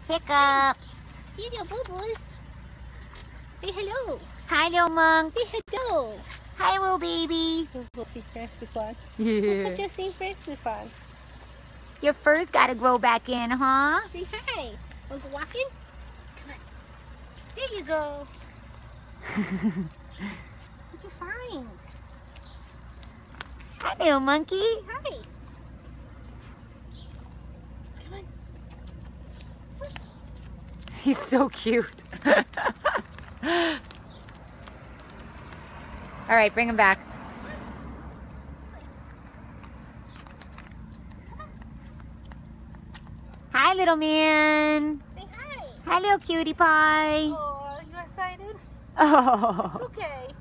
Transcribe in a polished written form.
Hiccups. Here you go, boys. Say hello. Hi, little monk. Say hello. Hi, little baby. We'll see Francis on. Yeah. We'll put your St. Francis on. Your fur's got to grow back in, huh? Say hi. Want to go walking? Come on. There you go. What'd you find? Hi, little monkey. Hi. Come on. He's so cute. All right, bring him back. Hi, little man. Say hi. Hi, little cutie pie. Oh, you excited? Oh. It's okay.